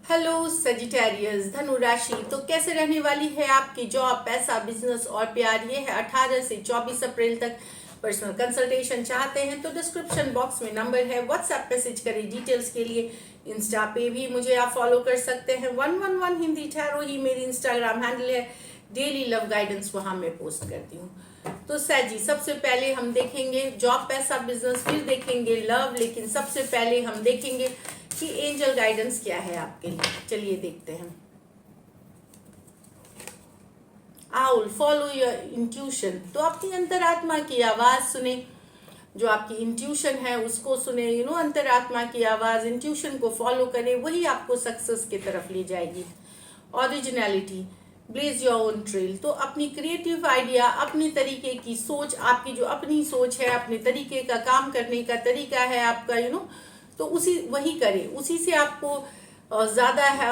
Hello Sagittarius धनु राशि। तो कैसे रहने वाली है आपकी जॉब, पैसा, बिजनेस और प्यार। ये है 18 से 24 अप्रैल तक। पर्सनल कंसल्टेशन चाहते हैं तो डिस्क्रिप्शन बॉक्स में नंबर है, व्हाट्सएप मैसेज करें डिटेल्स के लिए। इंस्टा पे भी मुझे आप फॉलो कर सकते हैं। 111 हिंदी टैरो ही मेरी इंस्टाग्राम हैंडल है। डेली लव गाइडेंस वहां मैं पोस्ट करती हूँ। तो सैजी, सबसे पहले हम देखेंगे जॉब, पैसा, बिजनेस, फिर देखेंगे लव। लेकिन सबसे पहले हम देखेंगे कि एंजल गाइडेंस क्या है आपके लिए। चलिए देखते हैं। Owl, follow your intuition. तो अपनी अंतरात्मा की आवाज सुने। जो आपकी इंट्यूशन है उसको सुने, अंतरात्मा की आवाज, इंट्यूशन को फॉलो करें, वही आपको सक्सेस की तरफ ले जाएगी। Originality, blaze your own trail. तो अपनी क्रिएटिव आइडिया, अपनी तरीके की सोच, आपकी जो अपनी सोच है, अपने तरीके का काम करने का तरीका है आपका, तो उसी वही करें, उसी से आपको ज़्यादा है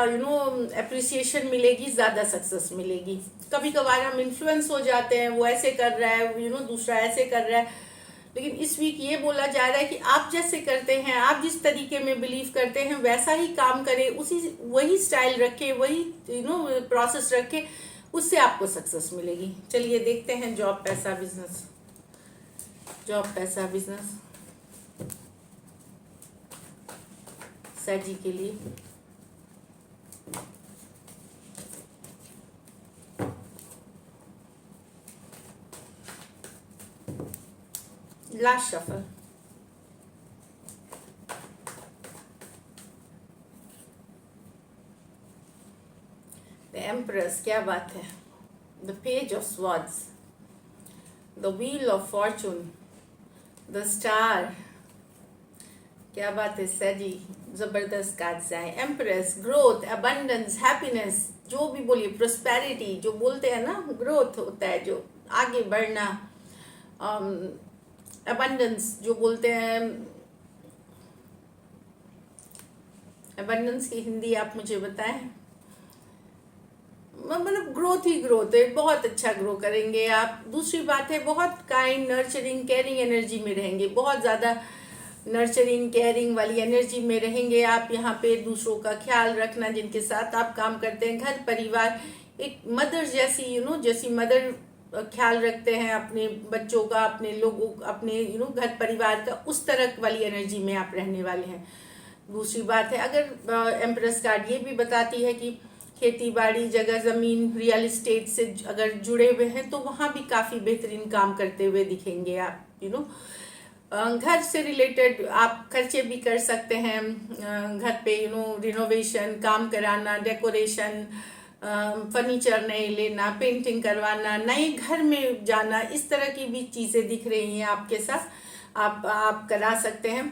अप्रिसिएशन मिलेगी, ज़्यादा सक्सेस मिलेगी। कभी कभार हम इन्फ्लुएंस हो जाते हैं, वो ऐसे कर रहा है, दूसरा ऐसे कर रहा है। लेकिन इस वीक ये बोला जा रहा है कि आप जैसे करते हैं, आप जिस तरीके में बिलीव करते हैं वैसा ही काम करें, उसी वही स्टाइल रखें, वही प्रोसेस रखें, उससे आपको सक्सेस मिलेगी। चलिए देखते हैं जॉब, पैसा, बिजनेस। जॉब, पैसा, बिजनेस सैजी के लिए। Last shuffle. द एम्प्रेस, क्या बात है। The page of swords, the wheel of Fortune, the star, क्या बात है सैजी, जबरदस्त कार्ड्स आए। एम्प्रेस, ग्रोथ, अबंडेंस, हैप्पीनेस, जो भी बोलिए, प्रोस्पेरिटी जो बोलते हैं ना, ग्रोथ होता है जो आगे बढ़ना। अबंडेंस जो बोलते हैं, अबंडेंस की हिंदी आप मुझे बताएं। मतलब ग्रोथ ही ग्रोथ है, बहुत अच्छा ग्रो करेंगे आप। दूसरी बात है, बहुत काइंड, नर्चरिंग, केयरिंग एनर्जी में रहेंगे, बहुत ज़्यादा नर्चरिंग, केयरिंग वाली एनर्जी में रहेंगे आप। यहाँ पे दूसरों का ख्याल रखना, जिनके साथ आप काम करते हैं, घर परिवार, एक मदर जैसी, जैसी मदर ख्याल रखते हैं अपने बच्चों का, अपने लोगों, अपने घर परिवार का, उस तरह वाली एनर्जी में आप रहने वाले हैं। दूसरी बात है, अगर एम्प्रेस कार्ड ये भी बताती है कि खेती बाड़ी, जगह जमीन, रियल एस्टेट से अगर जुड़े हुए हैं तो वहाँ भी काफ़ी बेहतरीन काम करते हुए दिखेंगे आप। घर से रिलेटेड आप खर्चे भी कर सकते हैं। घर पे रिनोवेशन, काम कराना, डेकोरेशन, फर्नीचर नए लेना, पेंटिंग करवाना, नए घर में जाना, इस तरह की भी चीज़ें दिख रही हैं आपके साथ। आप करा सकते हैं।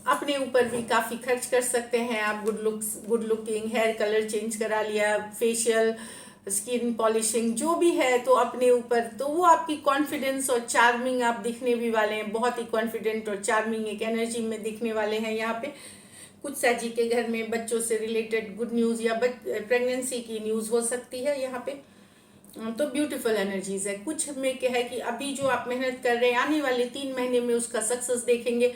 अपने ऊपर भी काफ़ी खर्च कर सकते हैं आप। Good looking, hair colour change करा लिया, फेशियल, स्किन पॉलिशिंग, जो भी है तो अपने ऊपर, तो वो आपकी कॉन्फिडेंस और चार्मिंग आप दिखने भी वाले हैं। बहुत ही कॉन्फिडेंट और चार्मिंग एक एनर्जी में दिखने वाले हैं यहाँ पे। कुछ सैजी के घर में बच्चों से रिलेटेड गुड न्यूज़ या प्रेगनेंसी की न्यूज़ हो सकती है यहाँ पे। तो ब्यूटीफुल एनर्जीज है। कुछ में क्या है कि अभी जो आप मेहनत कर रहे हैं, आने वाले 3 महीने में उसका सक्सेस देखेंगे।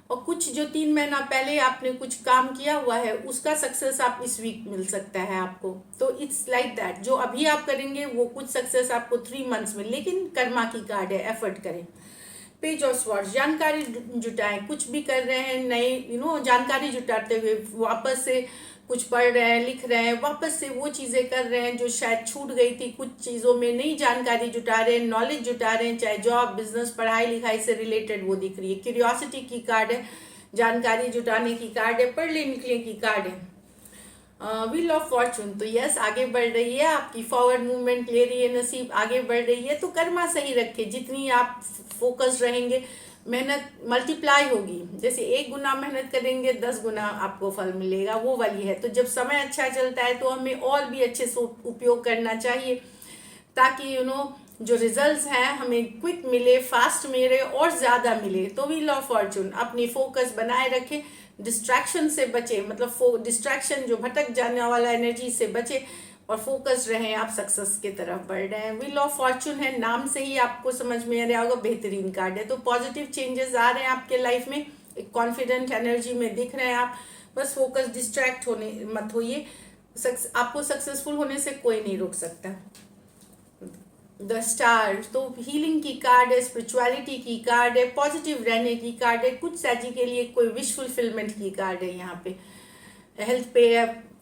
और कुछ जो 3 महीना पहले आपने कुछ काम किया हुआ है, उसका सक्सेस आप इस वीक मिल सकता है आपको। तो इट्स लाइक दैट, जो अभी आप करेंगे वो कुछ सक्सेस आपको 3 मंथ्स में, लेकिन कर्मा की कार्ड है, एफर्ट करें। पेज ऑफ स्वॉर्ड्स, जानकारी जुटाएं, कुछ भी कर रहे हैं नए, जानकारी जुटाते हुए वापस से कुछ पढ़ रहे हैं, लिख रहे हैं, वापस से वो चीज़ें कर रहे हैं जो शायद छूट गई थी। कुछ चीज़ों में नई जानकारी जुटा रहे हैं, नॉलेज जुटा रहे हैं, चाहे जॉब, बिजनेस, पढ़ाई लिखाई से रिलेटेड वो दिख रही है। क्यूरियोसिटी की कार्ड है, जानकारी जुटाने की कार्ड है, पढ़ ले निकले की कार्ड है। व्हील ऑफ फॉर्चून, तो यस, आगे बढ़ रही है आपकी, फॉरवर्ड मूवमेंट ले रही है, नसीब आगे बढ़ रही है। तो कर्मा सही रखे, जितनी आप फोकस रहेंगे, मेहनत मल्टीप्लाई होगी। जैसे 1 गुना मेहनत करेंगे, 10 गुना आपको फल मिलेगा, वो वाली है। तो जब समय अच्छा चलता है तो हमें और भी अच्छे से उपयोग करना चाहिए, ताकि जो रिजल्ट्स हैं हमें क्विक मिले, फास्ट मिले और ज़्यादा मिले। तो व्हील ऑफ फॉर्चून, अपनी फोकस बनाए रखें, डिस्ट्रैक्शन से बचे, मतलब डिस्ट्रैक्शन जो भटक जाने वाला एनर्जी से बचे और फोकस रहें, आप सक्सेस की तरफ बढ़ रहे हैं। व्हील ऑफ फॉर्चून है, नाम से ही आपको समझ में आ रहा होगा, बेहतरीन कार्ड है। तो पॉजिटिव चेंजेस आ रहे हैं आपके लाइफ में, एक कॉन्फिडेंट एनर्जी में दिख रहे हैं आप। बस फोकस डिस्ट्रैक्ट होने मत होइए। आपको सक्सेसफुल होने से कोई नहीं रोक सकता। द स्टार तो हीलिंग की कार्ड है, स्पिरिचुअलिटी की कार्ड है, पॉजिटिव रहने की कार्ड है, कुछ साजी के लिए कोई विश फुलफिलमेंट की कार्ड है। यहाँ पे हेल्थ पे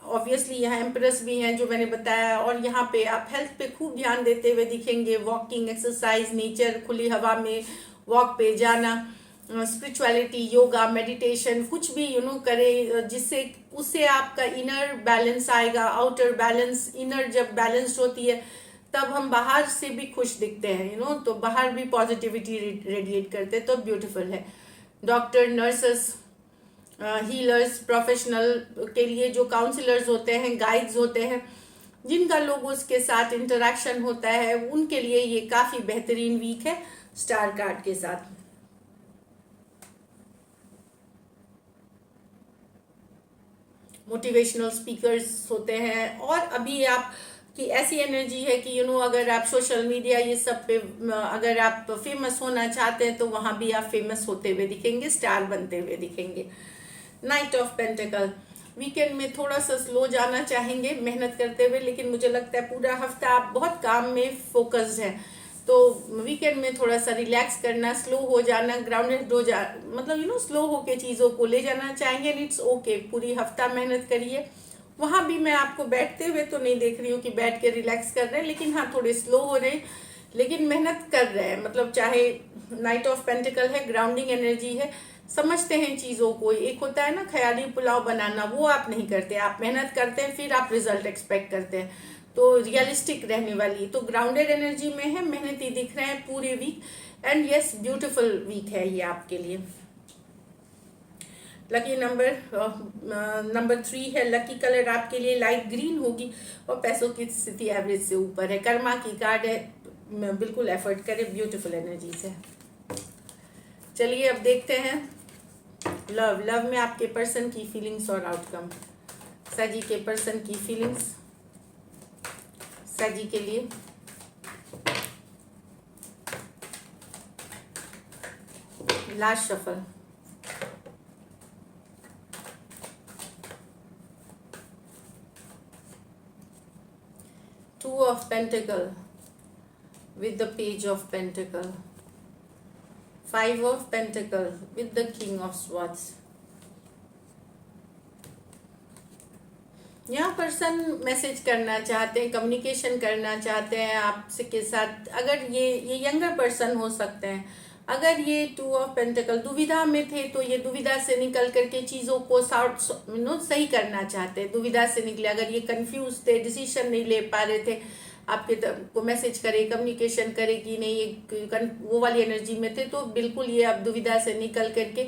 ऑब्वियसली यहाँ एम्प्रेस भी हैं जो मैंने बताया, और यहाँ पे आप हेल्थ पे खूब ध्यान देते हुए दिखेंगे। वॉकिंग, एक्सरसाइज, नेचर, खुली हवा में वॉक पे जाना, स्पिरिचुअलिटी, योगा, मेडिटेशन, कुछ भी करे जिससे उससे आपका इनर बैलेंस आएगा, आउटर बैलेंस। इनर जब बैलेंस्ड होती है तब हम बाहर से भी खुश दिखते हैं, तो बाहर भी पॉजिटिविटी रेडिएट करते हैं, तो ब्यूटीफुल है। डॉक्टर, नर्सेस, हीलर्स, प्रोफेशनल के लिए जो काउंसलर्स होते हैं, गाइड्स होते हैं, जिनका लोगों के साथ इंटरेक्शन होता है, उनके लिए ये काफ़ी बेहतरीन वीक है स्टार कार्ड के साथ। मोटिवेशनल स्पीकर्स होते हैं, और अभी आप कि ऐसी एनर्जी है कि अगर आप सोशल मीडिया ये सब पे अगर आप फेमस होना चाहते हैं तो वहाँ भी आप फेमस होते हुए दिखेंगे, स्टार बनते हुए दिखेंगे। नाइट ऑफ पेंटिकल, वीकेंड में थोड़ा सा स्लो जाना चाहेंगे मेहनत करते हुए, लेकिन मुझे लगता है पूरा हफ्ता आप बहुत काम में फोकस्ड हैं, तो वीकेंड में थोड़ा सा रिलैक्स करना, स्लो हो जाना, ग्राउंडेड हो जा मतलब स्लो होके चीज़ों को ले जाना चाहेंगे। एंड इट्स ओके, पूरी हफ्ता मेहनत करिए। वहाँ भी मैं आपको बैठते हुए तो नहीं देख रही हूँ कि बैठ के रिलैक्स कर रहे हैं, लेकिन हाँ थोड़े स्लो हो रहे हैं, लेकिन मेहनत कर रहे हैं। मतलब चाहे नाइट ऑफ पेंटिकल है, ग्राउंडिंग एनर्जी है, समझते हैं चीज़ों को। एक होता है ना ख्याली पुलाव बनाना, वो आप नहीं करते, आप मेहनत करते हैं फिर आप रिजल्ट एक्सपेक्ट करते हैं, तो रियलिस्टिक रहने वाली। तो ग्राउंडेड एनर्जी में है, मेहनती दिख रहे हैं पूरे week, and yes beautiful week है ये आपके लिए। लकी नंबर 3 है। लकी कलर आपके लिए लाइट ग्रीन होगी, और पैसों की स्थिति एवरेज से ऊपर है। कर्मा की कार्ड है, बिल्कुल एफर्ट करें, ब्यूटीफुल एनर्जीज है। चलिए अब देखते हैं लव में आपके पर्सन की फीलिंग्स और आउटकम। साजी के पर्सन की फीलिंग्स साजी के लिए। Last shuffle. Two of Pentacle with the Page of Pentacle, 5 of Pentacle with the King of Swords। यहाँ पर्सन मैसेज करना चाहते हैं, कम्युनिकेशन करना चाहते हैं आपसे के साथ। अगर ये यंगर पर्सन हो सकते हैं। अगर ये 2 ऑफ पेंटिकल दुविधा में थे, तो ये दुविधा से निकल करके चीज़ों को सही करना चाहते हैं। दुविधा से निकले, अगर ये कंफ्यूज थे, डिसीजन नहीं ले पा रहे थे, आपके को मैसेज करे, कम्युनिकेशन करे कि नहीं, ये वो वाली एनर्जी में थे, तो बिल्कुल ये अब दुविधा से निकल करके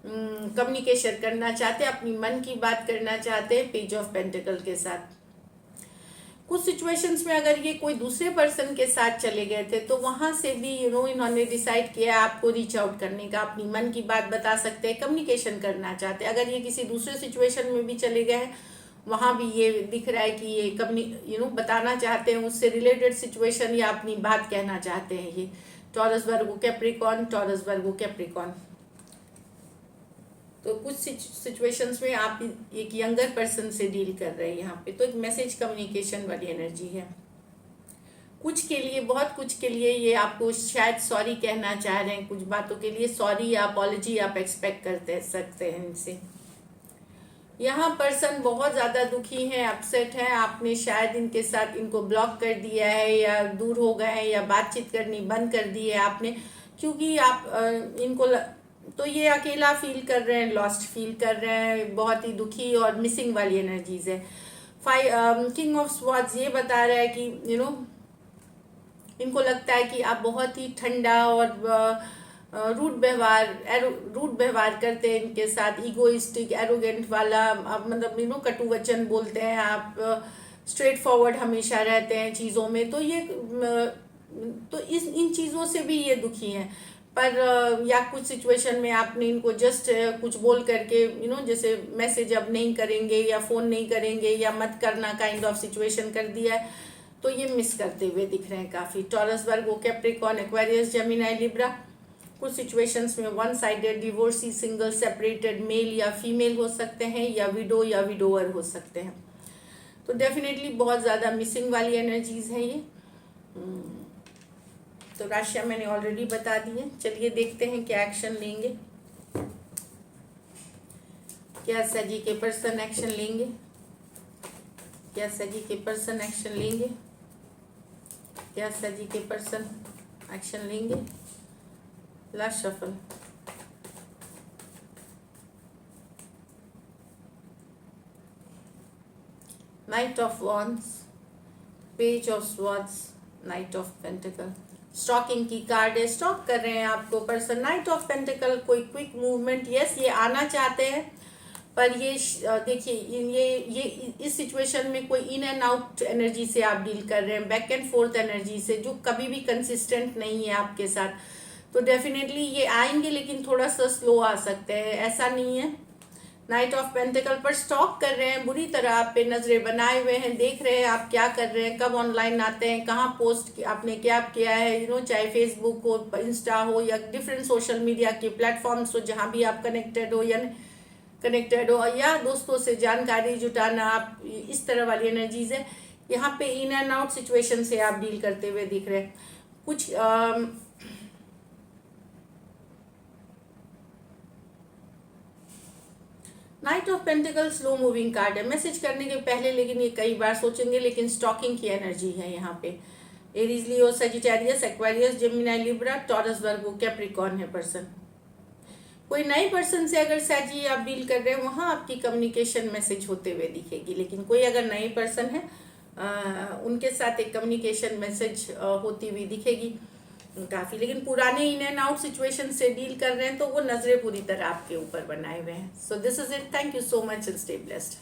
कम्युनिकेशन करना चाहते हैं, अपनी मन की बात करना चाहते हैं पेज ऑफ पेंटिकल के साथ। कुछ सिचुएशंस में अगर ये कोई दूसरे पर्सन के साथ चले गए थे, तो वहां से भी इन्होंने डिसाइड किया आपको रीच आउट करने का, अपनी मन की बात बता सकते हैं, कम्युनिकेशन करना चाहते हैं। अगर ये किसी दूसरे सिचुएशन में भी चले गए हैं, वहां भी ये दिख रहा है कि ये बताना चाहते हैं, उससे रिलेटेड सिचुएशन या अपनी बात कहना चाहते हैं। ये taurus Virgo Capricorn, taurus Virgo Capricorn. तो कुछ सिचुएशंस में आप एक यंगर पर्सन से डील कर रहे हैं यहाँ पे, तो एक मैसेज कम्युनिकेशन वाली एनर्जी है। कुछ के लिए, बहुत कुछ के लिए ये आपको शायद सॉरी कहना चाह रहे हैं, कुछ बातों के लिए सॉरी या अपॉलॉजी आप एक्सपेक्ट करते सकते हैं इनसे। यहाँ पर्सन बहुत ज़्यादा दुखी हैं, अपसेट हैं। आपने शायद इनके साथ इनको ब्लॉक कर दिया है, या दूर हो गए हैं, या बातचीत करनी बंद कर दी है आपने, क्योंकि आप इनको तो ये अकेला फील कर रहे हैं, लॉस्ट फील कर रहे हैं, बहुत ही दुखी और मिसिंग वाली एनर्जीज है। किंग ऑफ स्वॉर्ड्स ये बता रहा है कि इनको लगता है कि आप बहुत ही ठंडा और रूड व्यवहार करते हैं इनके साथ, इगोइस्टिक, एरोगेंट वाला, मतलब कटु वचन बोलते हैं आप, स्ट्रेट फॉरवर्ड हमेशा रहते हैं चीज़ों में। तो ये तो इन चीज़ों से भी ये दुखी हैं। पर या कुछ सिचुएशन में आपने इनको जस्ट कुछ बोल करके जैसे मैसेज अब नहीं करेंगे, या फ़ोन नहीं करेंगे, या मत करना काइंड ऑफ सिचुएशन कर दिया है, तो ये मिस करते हुए दिख रहे हैं काफ़ी। Taurus Virgo Capricorn, Aquarius, Gemini, Libra, कुछ सिचुएशंस में one sided, divorcee, single, separated, male या फीमेल हो सकते हैं, या विडो या विडोअर हो सकते हैं। तो डेफिनेटली बहुत ज़्यादा मिसिंग वाली एनर्जीज है ये। तो राशियाँ मैंने ऑलरेडी बता दी है। चलिए देखते हैं क्या एक्शन लेंगे, क्या सजी के पर्सन एक्शन लेंगे, क्या सजी के पर्सन एक्शन लेंगे, क्या सजी के पर्सन एक्शन लेंगे। Last shuffle. Knight of wands, page of swords, knight of pentacle. Stalking की कार्ड है, स्टॉक कर रहे हैं आपको पर्सन। नाइट ऑफ पेंटिकल, कोई क्विक मूवमेंट, यस ये आना चाहते हैं, पर ये देखिए ये इस सिचुएशन में कोई इन एंड आउट एनर्जी से आप डील कर रहे हैं, बैक एंड फोर्थ एनर्जी से, जो कभी भी कंसिस्टेंट नहीं है आपके साथ। तो डेफिनेटली ये आएंगे, लेकिन थोड़ा सा स्लो आ सकते हैं, ऐसा नहीं है। नाइट ऑफ पेंटिकल पर स्टॉक कर रहे हैं, बुरी तरह आप पे नजरें बनाए हुए हैं, देख रहे हैं आप क्या कर रहे हैं, कब ऑनलाइन आते हैं, कहाँ पोस्ट आपने क्या किया है, चाहे फेसबुक हो, इंस्टा हो, या डिफरेंट सोशल मीडिया के प्लेटफॉर्म्स हो, जहाँ भी आप कनेक्टेड हो या दोस्तों से जानकारी जुटाना, आप इस तरह वाली एनर्जीज है। यहाँ पे इन एंड आउट सिचुएशन से आप डील करते हुए दिख रहे हैं। कुछ night of pentacle slow moving card है, मैसेज करने के पहले लेकिन ये कई बार सोचेंगे, लेकिन स्टॉकिंग की एनर्जी है यहाँ पे। Aries, Leo, Sagittarius, Aquarius, Gemini, Libra, Taurus, Virgo, Capricorn है पर्सन। कोई नए पर्सन से अगर सैजी आप डील कर रहे हैं, वहाँ आपकी कम्युनिकेशन मैसेज होते हुए दिखेगी। लेकिन कोई अगर नए पर्सन है उनके साथ एक कम्युनिकेशन मैसेज होती हुई दिखेगी काफ़ी। लेकिन पुराने इन एंड आउट सिचुएशन से डील कर रहे हैं, तो वो नज़रें पूरी तरह आपके ऊपर बनाए हुए हैं। So this is it, thank you so much and stay blessed.